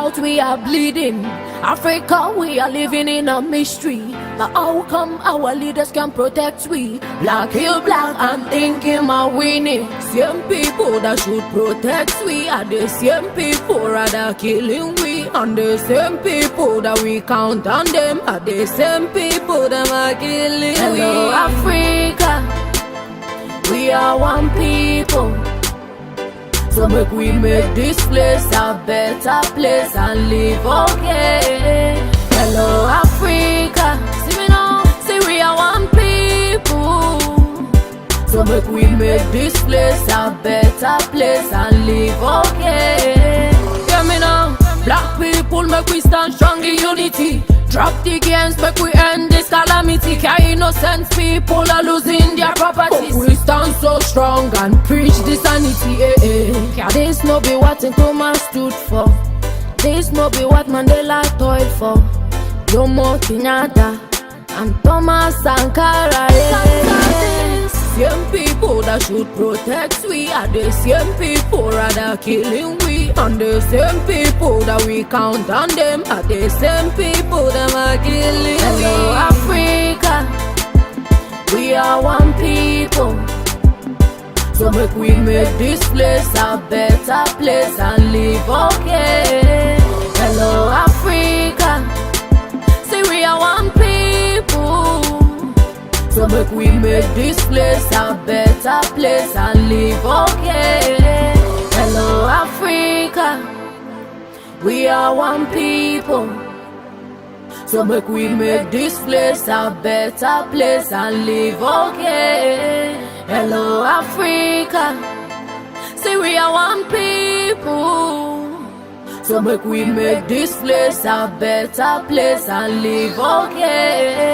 out, we are bleeding. Africa, we are living in a mystery. But how come our leaders can protect we? Black heal black, I'm thinking my winning. Same people that should protect we are the same people rather killing we. And the same people that we count on them are the same people that are killing we. Hello Africa, we are one people. So make we make this place a better place and live okay. Hello Africa, see me now, see we are one people. So make we make this place a better place and live okay. Hear me now, black people make we stand strong in unity. Drop the games, make we end this calamity. Cause innocent people are losing their properties. But we stand so strong and preach this sanity. Cause this no be what Nkrumah stood for. This no be what Mandela toiled for. Jomo Kenyatta and Thomas Sankara. Same people that should protect we are the same people rather killing we. And the same people that we count on them are the same people that are killing we. Hello Africa, we are one people. So make we make this place a better place and live okay. Hello Africa, see we are one people. So make we make this place a better place and live okay. Hello Africa, we are one people. So make we make this place a better place and live okay. Hello Africa, see we are one people. So make we make this place a better place and live okay.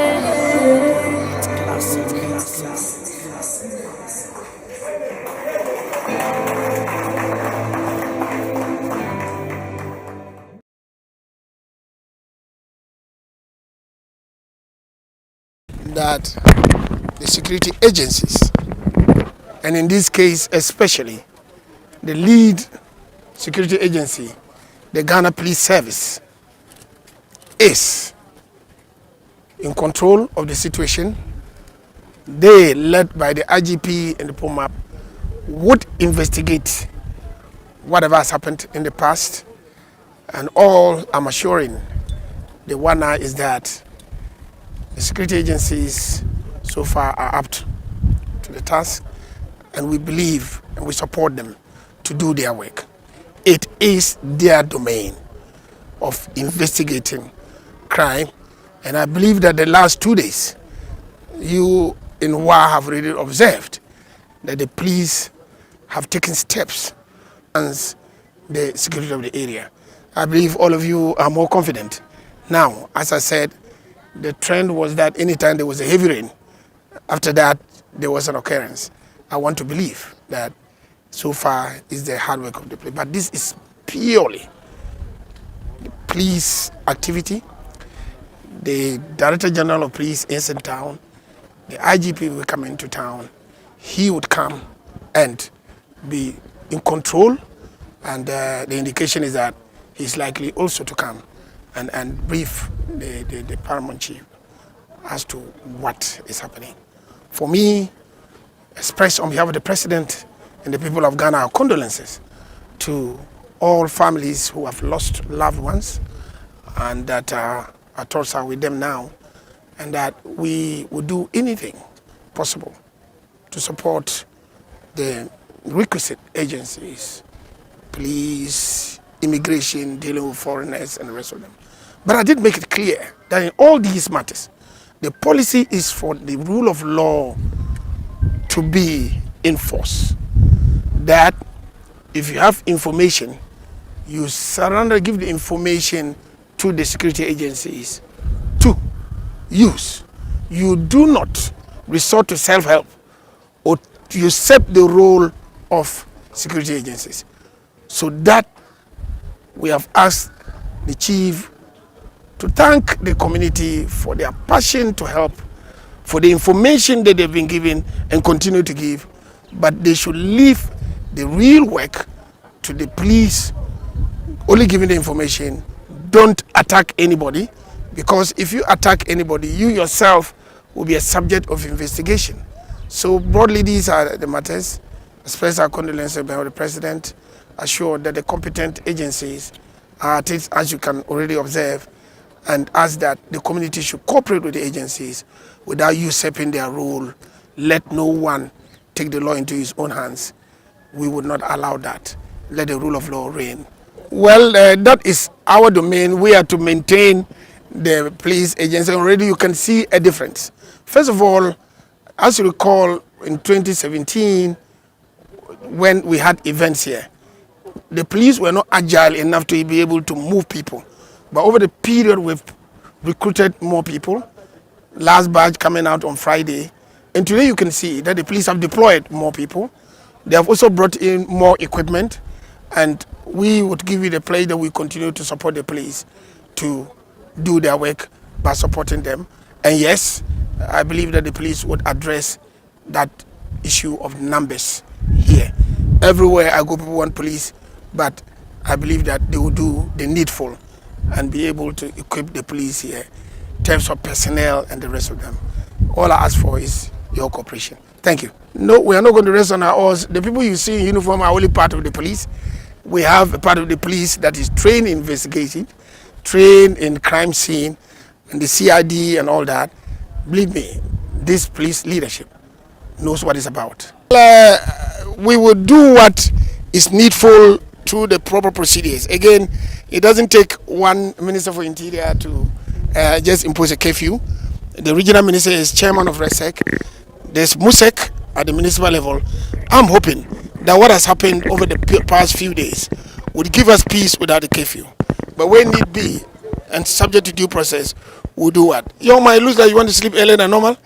That the security agencies, and in this case especially the lead security agency, the Ghana Police Service, is in control of the situation. They, led by the IGP and the POMAP, would investigate whatever has happened in the past, and all I'm assuring the one now is that the security agencies so far are up to the task, and we believe and we support them to do their work. It is their domain of investigating crime, and I believe that the last 2 days, you in WA have really observed that the police have taken steps against the security of the area. I believe all of you are more confident. Now, as I said, the trend was that anytime there was a heavy rain, after that there was an occurrence. I want to believe that so far is the hard work of the police. But this is purely the police activity. The Director General of Police is in town. The IGP will come into town. He would come and be in control, and the indication is that he's likely also to come and brief the paramount chief as to what is happening. For me, express on behalf of the President and the people of Ghana our condolences to all families who have lost loved ones, and that our thoughts are with them now, and that we will do anything possible to support the requisite agencies, police, immigration, dealing with foreigners and the rest of them. But I did make it clear that in all these matters, the policy is for the rule of law to be enforced. That if you have information, you surrender, give the information to the security agencies to use. You do not resort to self-help or to usurp the role of security agencies. So that we have asked the chief to thank the community for their passion to help, for the information that they've been given and continue to give, but they should leave the real work to the police only giving the information. Don't attack anybody, because if you attack anybody, you yourself will be a subject of investigation. So broadly, these are the matters. Express our condolences by the President, assured that the competent agencies are at it, as you can already observe, and ask that the community should cooperate with the agencies without usurping their role. Let no one take the law into his own hands. We would not allow that. Let the rule of law reign. Well, that is our domain. We are to maintain the police agency. Already you can see a difference. First of all, as you recall, in 2017, when we had events here, the police were not agile enough to be able to move people. But over the period, we've recruited more people. Last batch coming out on Friday. And today you can see that the police have deployed more people. They have also brought in more equipment. And we would give you the pledge that we continue to support the police to do their work by supporting them. And yes, I believe that the police would address that issue of numbers here. Everywhere I go, people want police, but I believe that they will do the needful and be able to equip the police here in terms of personnel and the rest of them. All I ask for is your cooperation. Thank you. No, we are not going to rest on our oars. The people you see in uniform are only part of the police. We have a part of the police that is trained in investigation, trained in crime scene, and the CID and all that. Believe me, this police leadership knows what it's about. We will do what is needful through the proper procedures. Again, it doesn't take one Minister for Interior to just impose a curfew. The regional minister is chairman of RESEC. There's MUSEC at the municipal level. I'm hoping that what has happened over the past few days would give us peace without a curfew. But when need be, and subject to due process, we'll do what? You might lose that you want to sleep earlier than normal,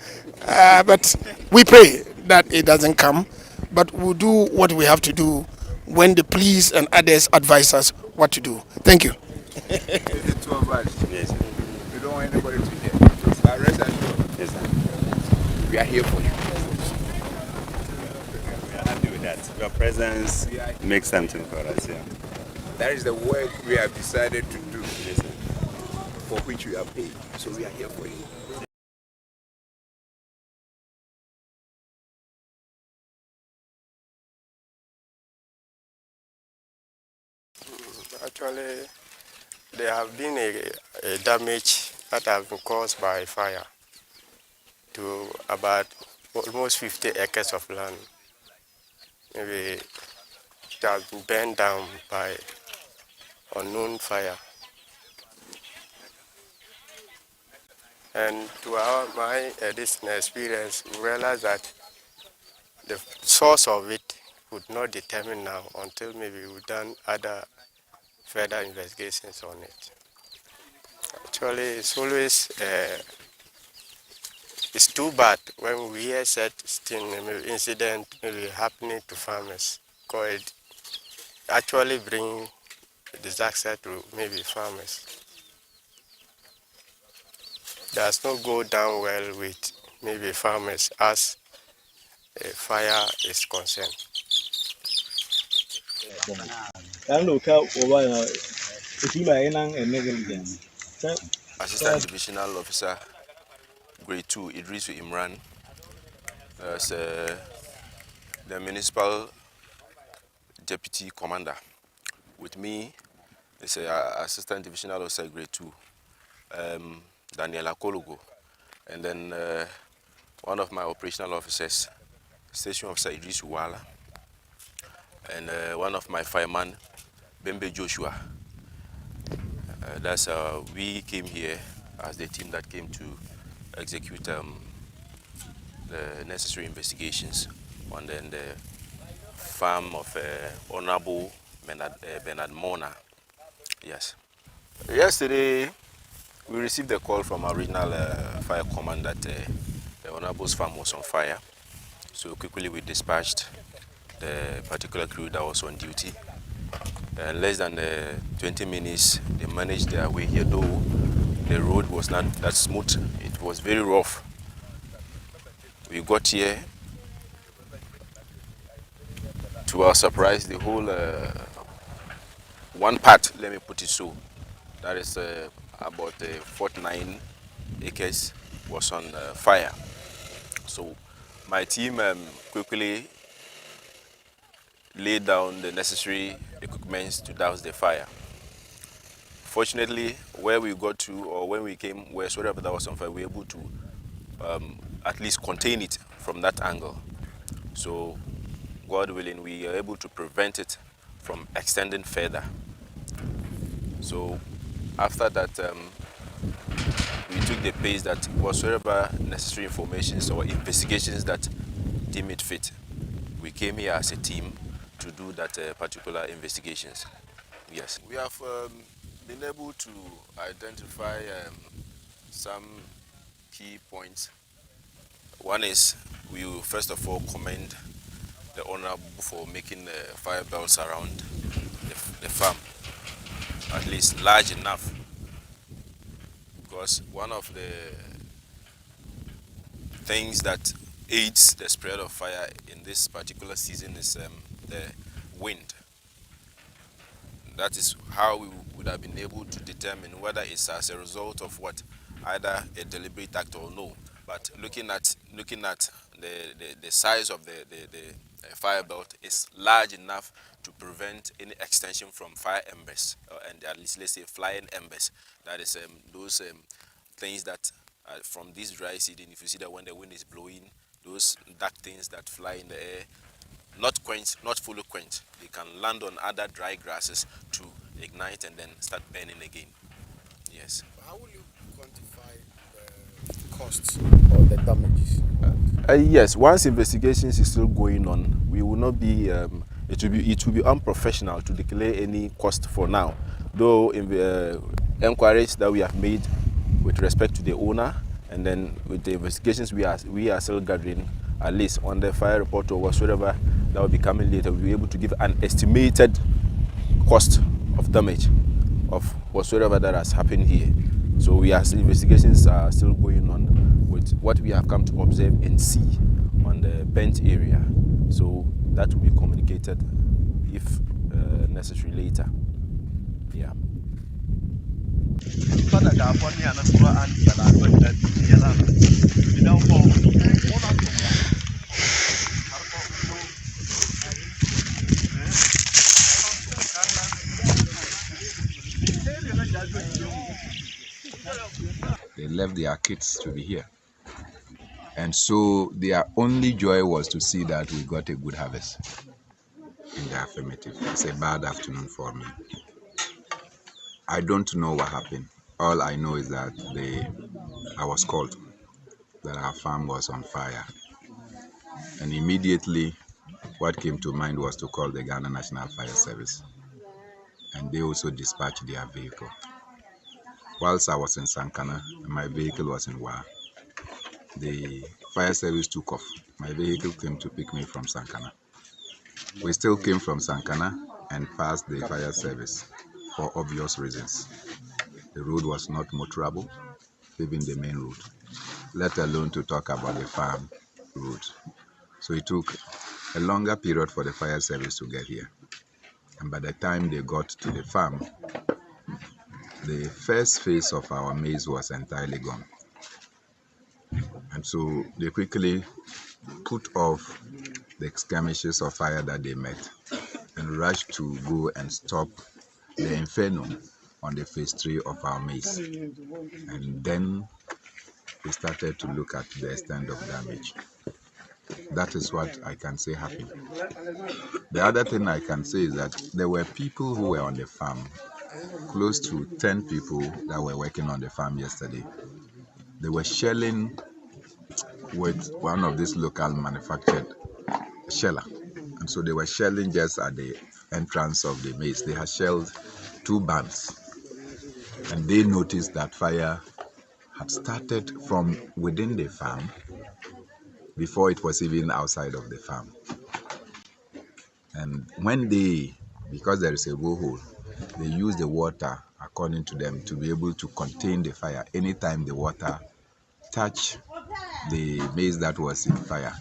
but we pray that it doesn't come. But we'll do what we have to do when the police and others advise us what to do. Thank you. The two of us. Yes. We don't want anybody to hear. But rest assured, yes, we are here for you. We are happy with that. Your presence makes something for us. Yeah. That is the work we have decided to do, yes, for which we are paid. So we are here for you. Actually, there have been a damage that has been caused by fire to about almost 50 acres of land. Maybe it has been burned down by unknown fire. And to my additional experience, we realized that the source of it could not determine now until maybe we've done other further investigations on it. Actually, it's always it's too bad when we hear such incident maybe happening to farmers, because it actually brings disaster to maybe farmers. Does not go down well with maybe farmers as fire is concerned. Assistant Divisional Officer, Grade 2, Idrisu Imran, as the Municipal Deputy Commander. With me is Assistant Divisional Officer, Grade 2, Daniela Kologo, and then one of my operational officers, Station Officer Idrisu Wala, and one of my firemen, Bembe Joshua. We came here as the team that came to execute the necessary investigations on the farm of Honorable Bernard Mona. Yes. Yesterday, we received a call from our regional fire command that the Honorable's farm was on fire. So quickly we dispatched the particular crew that was on duty. Less than 20 minutes, they managed their way here, though the road was not that smooth. It was very rough. We got here. To our surprise, the whole one part, let me put it so, that is about 49 acres was on fire. So my team quickly laid down the necessary equipment to douse the fire. Fortunately, where we got to, or when we came, wherever that was on fire, we were able to at least contain it from that angle. So, God willing, we are able to prevent it from extending further. So, after that, we took the pace that whatsoever necessary information or investigations that deem it fit, we came here as a team to do that particular investigations. Yes, we have been able to identify some key points. One is, we will first of all commend the owner for making fire belts around the farm, at least large enough, because one of the things that aids the spread of fire in this particular season is the wind. That is how we would have been able to determine whether it's as a result of what, either a deliberate act or no. But looking at the size of the fire belt is large enough to prevent any extension from fire embers, and at least, let's say, flying embers. That is those things that from this dry season, if you see that when the wind is blowing, those dark things that fly in the air, not quench, not fully quench, they can land on other dry grasses to ignite and then start burning again. Yes. How will you quantify the costs or the damages? Yes, once investigations is still going on, we will not be, it will be unprofessional to declare any cost for now. Though in the inquiries that we have made with respect to the owner, and then with the investigations we are still gathering, at least on the fire report or whatsoever that will be coming later, we'll be able to give an estimated cost of damage of whatsoever that has happened here. So investigations are still going on with what we have come to observe and see on the burnt area. So that will be communicated if necessary later. Yeah. They left their kids to be here. And so their only joy was to see that we got a good harvest. In the affirmative. It's a bad afternoon for me. I don't know what happened. All I know is that I was called that our farm was on fire. And immediately what came to mind was to call the Ghana National Fire Service. And they also dispatched their vehicle. Whilst I was in Sankana, my vehicle was in Wa. The fire service took off. My vehicle came to pick me from Sankana. We still came from Sankana and passed the fire service for obvious reasons. The road was not motorable, even the main road, let alone to talk about the farm road. So it took a longer period for the fire service to get here. And by the time they got to the farm, the first phase of our maize was entirely gone. And so they quickly put off the skirmishes of fire that they met and rushed to go and stop the inferno on the phase 3 of our maize. And then we started to look at the extent of damage. That is what I can say happened. The other thing I can say is that there were people who were on the farm, close to 10 people that were working on the farm yesterday. They were shelling with one of these local manufactured sheller. And so they were shelling just at the entrance of the maize. They had shelled 2 bands. And they noticed that fire had started from within the farm before it was even outside of the farm. And when because there is a borehole, they use the water, according to them, to be able to contain the fire. Anytime the water touched the maize that was in fire,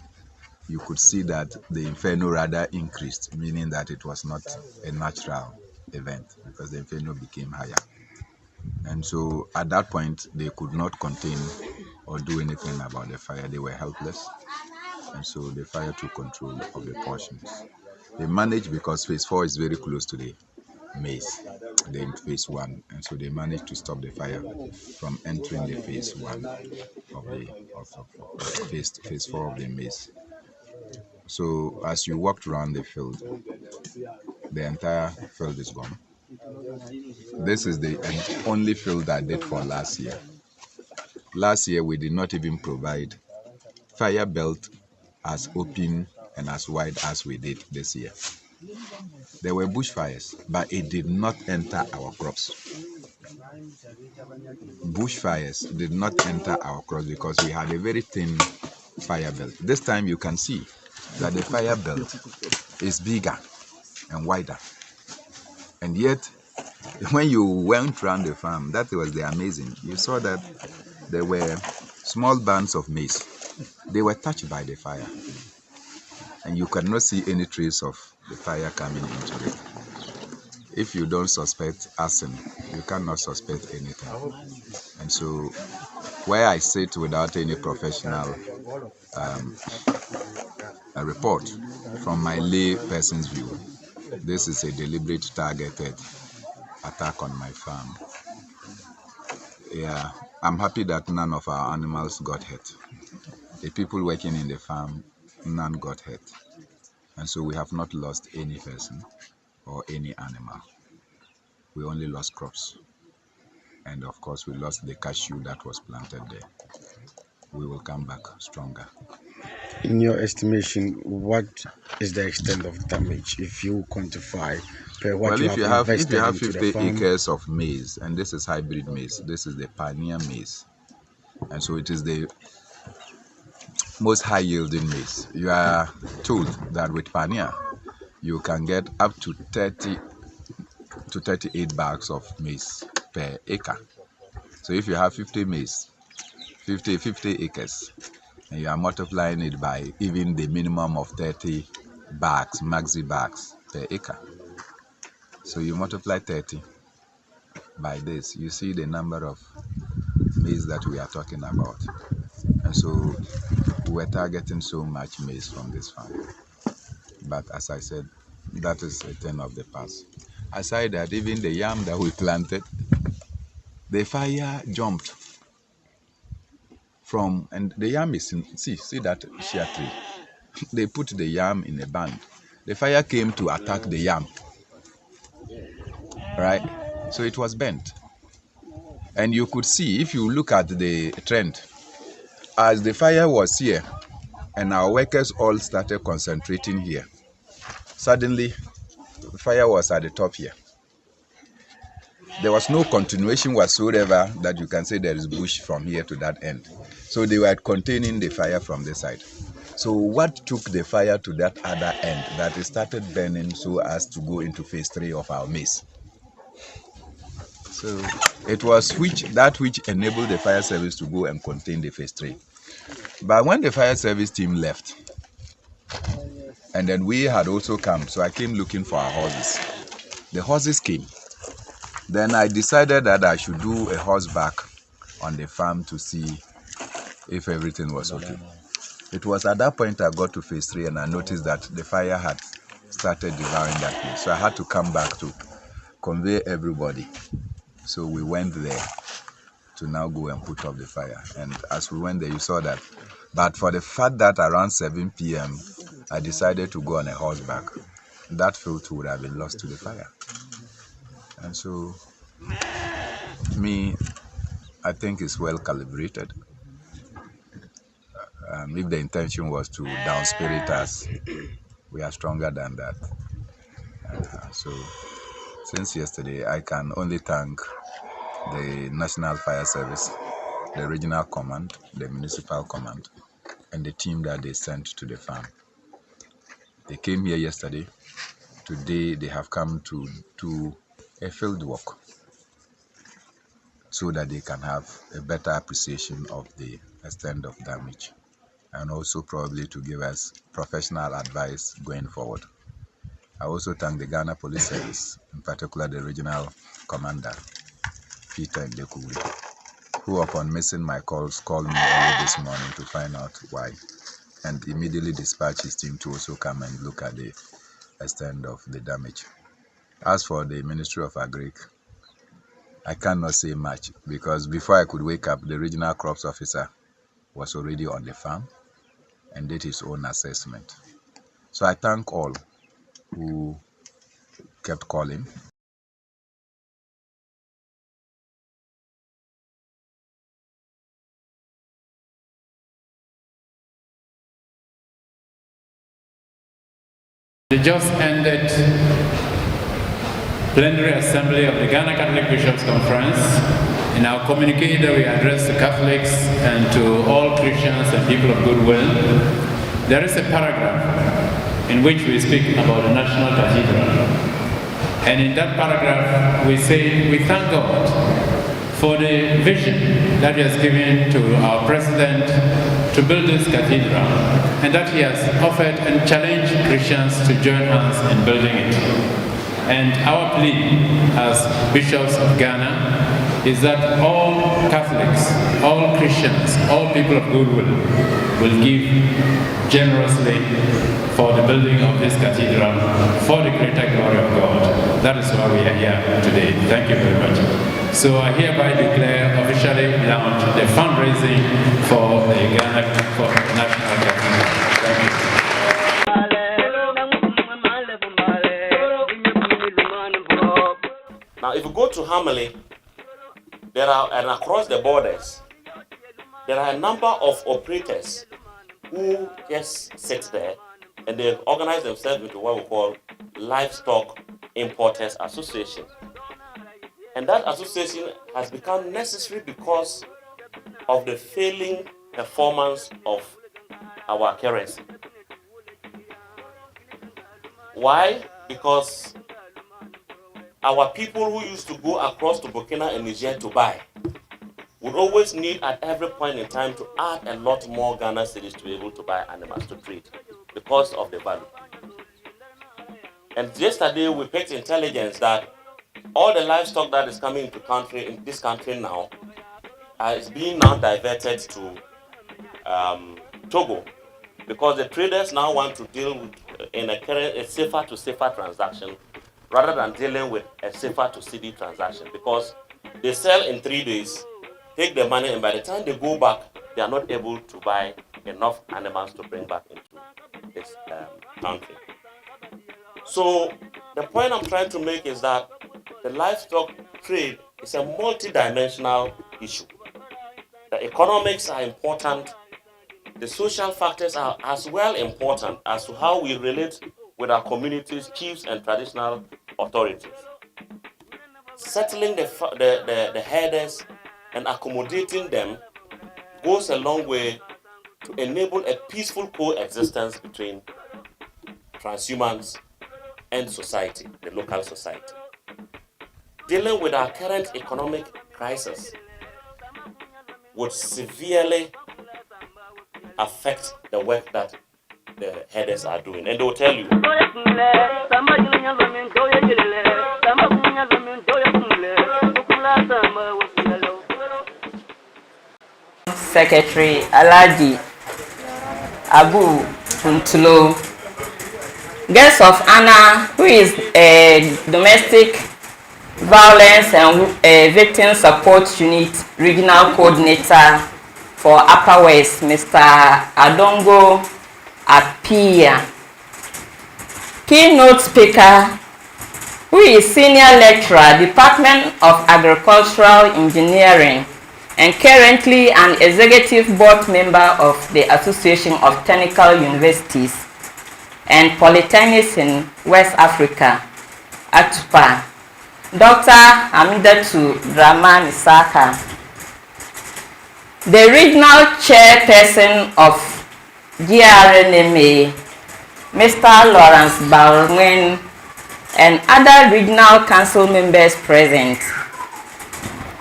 you could see that the inferno rather increased, meaning that it was not a natural event because the inferno became higher. And so at that point, they could not contain or do anything about the fire. They were helpless. And so the fire took control of the portions. They managed, because phase 4 is very close to the maize, then phase 1. And so they managed to stop the fire from entering the phase 1 of the phase 4 of the maize. So as you walked around the field, the entire field is gone. This is the only field I did for last year. Last year, we did not even provide fire belt as open and as wide as we did this year. There were bushfires, but it did not enter our crops. Bushfires did not enter our crops because we had a very thin fire belt. This time you can see that the fire belt is bigger and wider. And yet, when you went around the farm, that was the amazing. You saw that there were small bands of maize. They were touched by the fire. And you cannot see any trace of the fire coming into it. If you don't suspect arson, you cannot suspect anything. And so, where I sit without any professional a report, from my lay person's view, this is a deliberate, targeted attack on my farm. Yeah, I'm happy that none of our animals got hurt. The people working in the farm, none got hurt. And so we have not lost any person or any animal. We only lost crops. And of course, we lost the cashew that was planted there. We will come back stronger. In your estimation, what is the extent of damage if you quantify per what Well, you if you have have invested into 50 the farm? acres of maize, and this is hybrid maize, this is the pioneer maize, and so it is the most high yielding maize. You are told that with pioneer, you can get up to 30 to 38 bags of maize per acre. So if you have 50 maize, 50 acres, and you are multiplying it by even the minimum of 30 bags, maxi bags per acre. So you multiply 30 by this, you see the number of maize that we are talking about. And so we were targeting so much maize from this farm. But as I said, that is a thing of the past. Aside that, even the yam that we planted, the fire jumped from, and the yam is in, see that shea tree. They put the yam in a band. The fire came to attack the yam, right? So it was bent. And you could see, if you look at the trend, as the fire was here, and our workers all started concentrating here, suddenly the fire was at the top here. There was no continuation whatsoever that you can say there is bush from here to that end. So they were containing the fire from this side. So what took the fire to that other end, that it started burning so as to go into phase 3 of our maize? So it was that which enabled the fire service to go and contain the phase 3. But when the fire service team left, and then we had also come, so I came looking for our horses. The horses came. Then I decided that I should do a horseback on the farm to see if everything was okay. It was at that point I got to phase 3 and I noticed that the fire had started devouring that place. So I had to come back to convey everybody. So we went there to now go and put off the fire. And as we went there, you saw that. But for the fact that around 7 p.m., I decided to go on a horseback, that field would have been lost to the fire. And so, I think it's well calibrated. If the intention was to down-spirit us, we are stronger than that. So, since yesterday, I can only thank the National Fire Service, the Regional Command, the Municipal Command, and the team that they sent to the farm. They came here yesterday. Today, they have come to do a field walk so that they can have a better appreciation of the extent of damage and also probably to give us professional advice going forward. I also thank the Ghana Police Service, in particular the regional commander, Peter Ndekuri, who upon missing my calls called me early this morning to find out why, and immediately dispatched his team to also come and look at the extent of the damage. As for the Ministry of Agric, I cannot say much because before I could wake up, the regional crops officer was already on the farm and did his own assessment. So I thank all who kept calling. The just ended plenary assembly of the Ghana Catholic Bishops' Conference. In our communique that we address to Catholics and to all Christians and people of goodwill, there is a paragraph in which we speak about the National Cathedral. And in that paragraph, we say, we thank God for the vision that He has given to our President to build this cathedral, and that He has offered and challenged Christians to join hands in building it. And our plea as bishops of Ghana is that all Catholics, all Christians, all people of goodwill will give generously for the building of this cathedral for the greater glory of God. That is why we are here today. Thank you very much. So I hereby declare officially launched the fundraising for the Ghana National Cathedral. Thank you. Now, if you go to Hamley, there are, and across the borders, there are a number of operators who just sit there and they organize themselves into what we call Livestock Importers Association. And that association has become necessary because of the failing performance of our currency. Why? Because our people who used to go across to Burkina and Niger to buy would always need at every point in time to add a lot more Ghana cedis to be able to buy animals to trade because of the value. And yesterday we picked intelligence that all the livestock that is coming into this country now is being now diverted to Togo, because the traders now want to deal with a safer to safer transaction rather than dealing with a safer to cedi transaction, because they sell in 3 days, take the money, and by the time they go back, they are not able to buy enough animals to bring back into this country. So the point I'm trying to make is that the livestock trade is a multi-dimensional issue. The economics are important. The social factors are as well important as to how we relate with our communities, chiefs, and traditional authorities. Settling the herders and accommodating them goes a long way to enable a peaceful coexistence between transhumans and society, the local society. Dealing with our current economic crisis would severely affect the work that the herders are doing. And they will tell you. Secretary Alhaji Abu Tuntulo, guest of honor, who is a domestic violence and victim support unit regional coordinator for Upper West, Mr. Adongo Apia. Keynote speaker, who is senior lecturer, Department of Agricultural Engineering, and currently an executive board member of the Association of Technical Universities and Polytechnics in West Africa, ATUPA, Dr. Hamidatu Dramani Saka. The regional chairperson of GRNMA, Mr. Lawrence Balwin, and other regional council members present.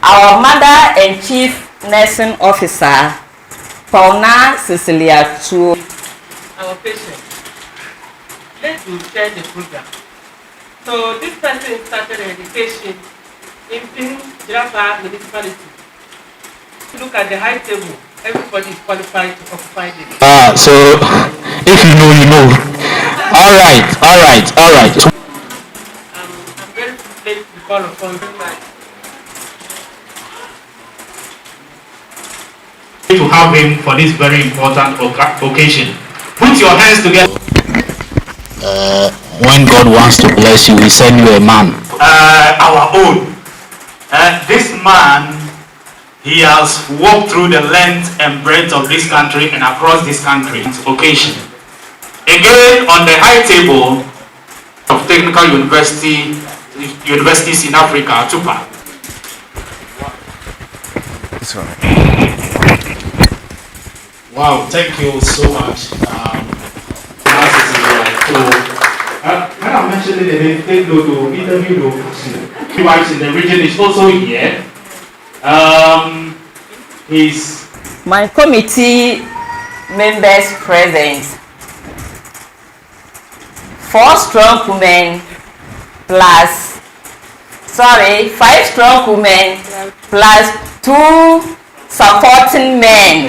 Our mother and chief nursing officer, Pauna Cecilia Tuo. Our patient, let's share the program. So this person started education in B-ZAR municipality. Look at the high table. Everybody is qualified to occupy it. So if you know, you know. All right. I'm very pleased to call upon you. To have him for this very important occasion. Put your hands together. When God wants to bless you, He send you a man. Our own. This man, he has walked through the length and breadth of this country and across this country. Occasion. Again, on the high table of technical universities in Africa, TUPA. This one. Wow, thank you so much. When I mentioned the name, take note to interview the wives in the region is also here. My committee members present. 5 strong women plus 2 supporting men.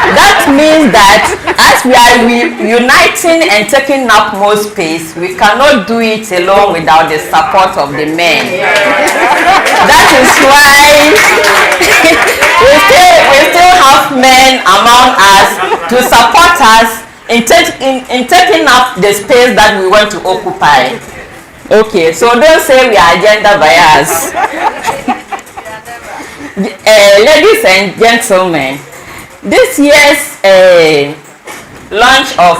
That means that as we are uniting and taking up more space, we cannot do it alone without the support of the men. That is why we still have men among us to support us in taking up the space that we want to occupy. Okay, so don't say we are gender biased. Ladies and gentlemen, this year's launch of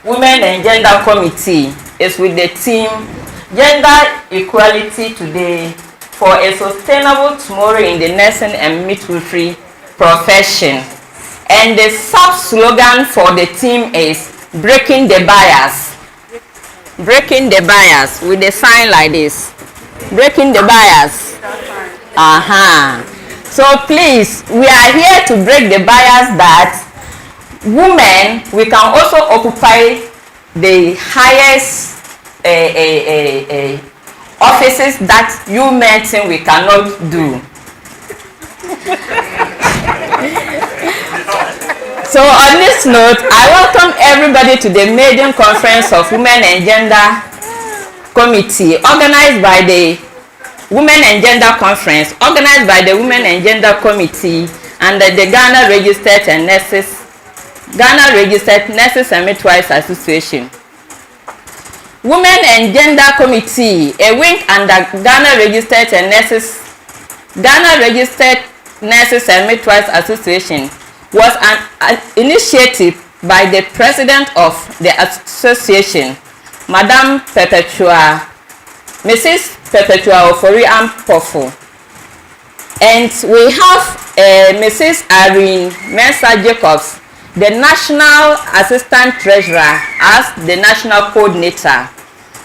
Women and Gender Committee is with the theme Gender Equality Today for a Sustainable Tomorrow in the Nursing and Midwifery Profession. And the sub-slogan for the team is Breaking the Bias. Breaking the bias with a sign like this. Breaking the bias. So please, we are here to break the bias that women, we can also occupy the highest offices that you men think we cannot do. So on this note, I welcome everybody to the maiden conference of Women and Gender Committee organized by the Women and Gender Conference, organized by the Women and Gender Committee and the Ghana Registered Nurses and Midwives Association. Women and Gender Committee, a wing under Ghana Registered Nurses and Midwives Association, was an initiative by the president of the association, Madam Perpetua, Mrs. Perpetua Ofori Ampofo. And we have Mrs. Irene Mensah Jacobs, the National Assistant Treasurer, as the National Coordinator,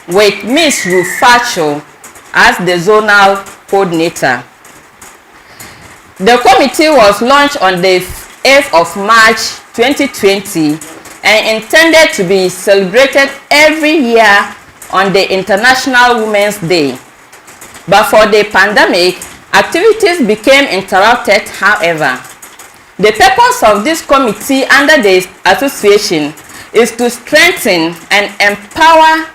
with Ms. Rufacho as the Zonal Coordinator. The committee was launched on the 8th of March 2020 and intended to be celebrated every year on the International Women's Day. But for the pandemic, activities became interrupted. However, the purpose of this committee under the association is to strengthen and empower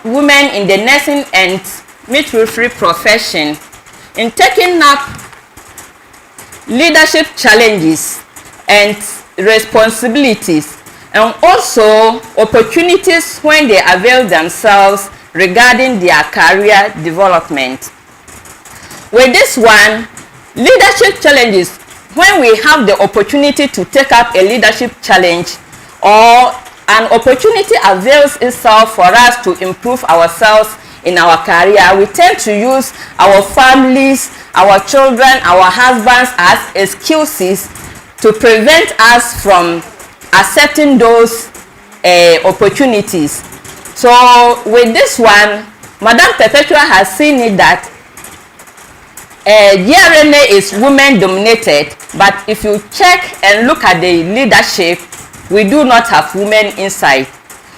women in the nursing and midwifery profession in taking up leadership challenges and responsibilities, and also opportunities when they avail themselves regarding their career development. With this one, leadership challenges, when we have the opportunity to take up a leadership challenge or an opportunity avails itself for us to improve ourselves in our career, we tend to use our families, our children, our husbands as excuses to prevent us from accepting those opportunities. So with this one, Madam Perpetua has seen it that GRNA is women dominated, but if you check and look at the leadership, we do not have women inside.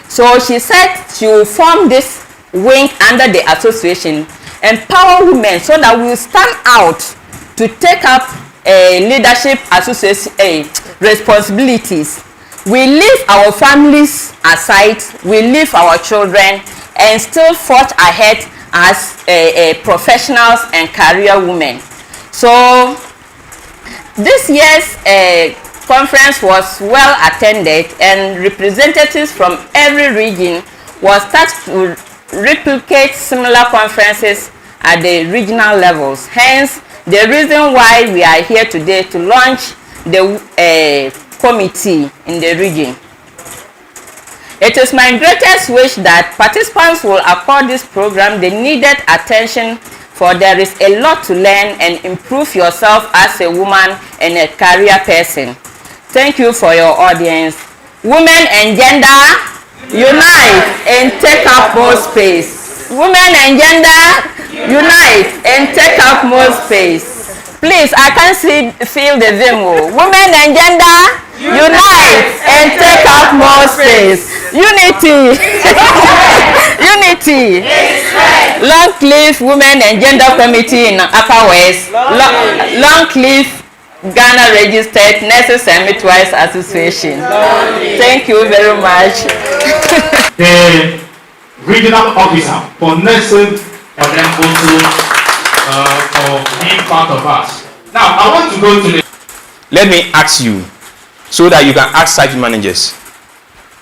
So she said she will form this wing under the association, empower women so that we will stand out to take up leadership responsibilities. We leave our families aside, we leave our children, and still forge ahead as professionals and career women. So this year's conference was well attended, and representatives from every region was tasked to replicate similar conferences at the regional levels. Hence, the reason why we are here today to launch the committee in the region. It is my greatest wish that participants will accord this program the needed attention, for there is a lot to learn and improve yourself as a woman and a career person. Thank you for your audience. Women and gender, unite and take up more space. Women and gender, unite and take up more space. Please, I can't feel the demo. Women and gender, unite and take up more space. Unity. Unity. Long live Women and Gender Committee in Upper West. Long live Ghana Registered Nurses and Midwives Association. Thank you very much. The regional officer for nursing, and then also for being part of us. Now, I want to go to the... Let me ask you, so that you can ask site managers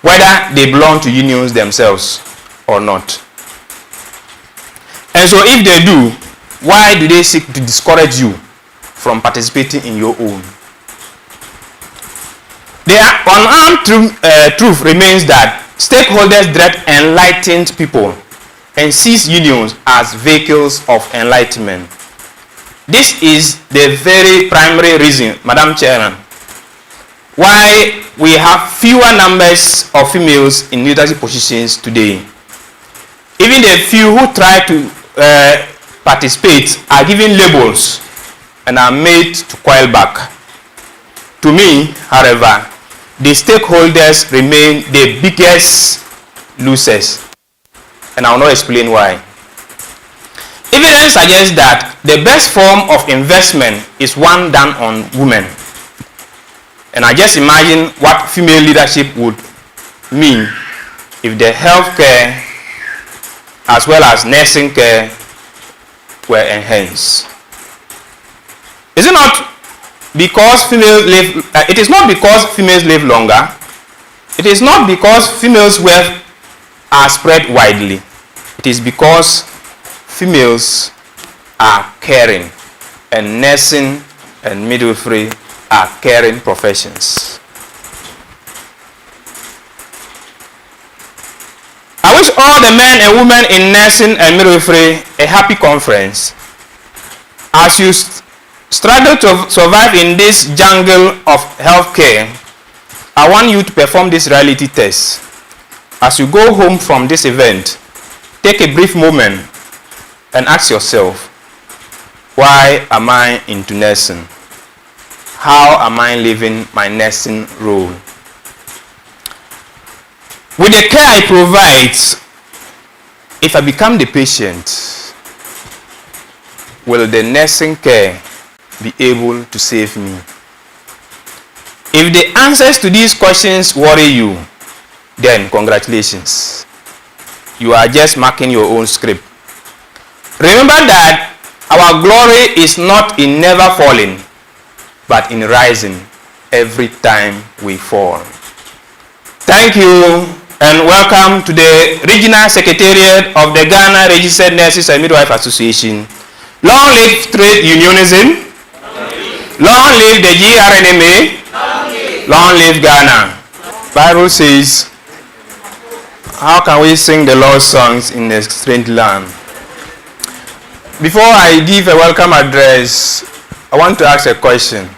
whether they belong to unions themselves or not. And so if they do, why do they seek to discourage you from participating in your own? The unarmed truth remains that stakeholders dread enlightened people and sees unions as vehicles of enlightenment. This is the very primary reason, Madam Chairman, why we have fewer numbers of females in leadership positions today. Even the few who try to participate are given labels and are made to coil back. To me, however, the stakeholders remain the biggest losers, and I will not explain why. Evidence suggests that the best form of investment is one done on women. And I just imagine what female leadership would mean if the healthcare as well as nursing care were enhanced. Is it not because females live, it is not because females live longer, it is not because females' wealth are spread widely, it is because females are caring, and nursing and midwifery are caring professions. I wish all the men and women in nursing and midwifery a happy conference. As you struggle to survive in this jungle of healthcare, I want you to perform this reality test. As you go home from this event, take a brief moment and ask yourself, why am I into nursing? How am I living my nursing role? With the care I provide, if I become the patient, will the nursing care be able to save me? If the answers to these questions worry you, then congratulations. You are just marking your own script. Remember that our glory is not in never falling, but in rising every time we fall. Thank you and welcome to the Regional Secretariat of the Ghana Registered Nurses and Midwife Association. Long live trade unionism. Long live the GRNMA. Long live Ghana. Bible says, how can we sing the Lord's songs in a strange land? Before I give a welcome address, I want to ask a question.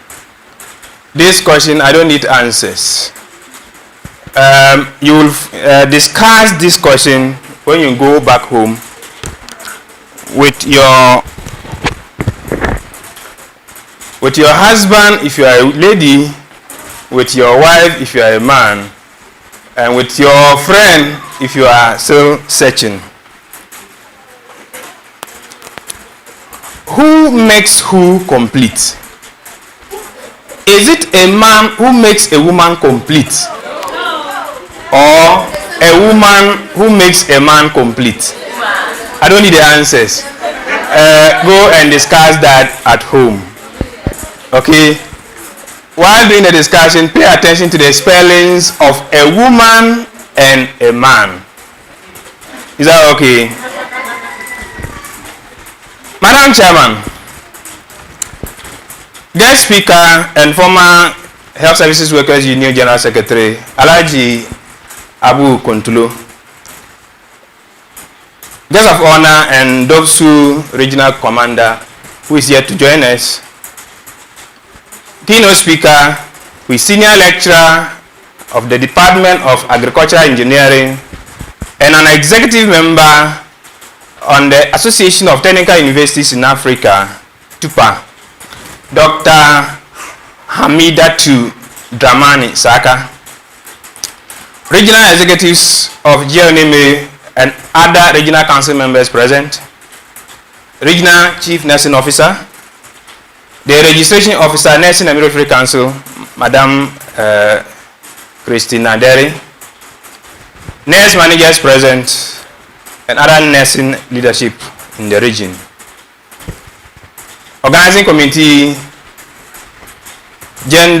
This question, I don't need answers. You will discuss this question when you go back home with your husband if you are a lady, with your wife if you are a man, and with your friend if you are still searching. Who makes who complete? Is it a man who makes a woman complete? Or a woman who makes a man complete? I don't need the answers. Go and discuss that at home. Okay? While doing the discussion, pay attention to the spellings of a woman and a man. Is that okay? Madam Chairman, guest speaker and former Health Services Workers Union General Secretary, Alhaji Abu Kontulo, guest of honor and Dobsu Regional Commander, who is here to join us, keynote speaker, who is senior lecturer of the Department of Agricultural Engineering and an executive member on the Association of Technical Universities in Africa, TUPA, Dr. Hamidatu Dramani Saka, regional executives of GNMA and other regional council members present, regional chief nursing officer, the registration officer, Nursing and Midwifery Council, Madam Christina Derry, nurse managers present, and other nursing leadership in the region. Organizing committee, gender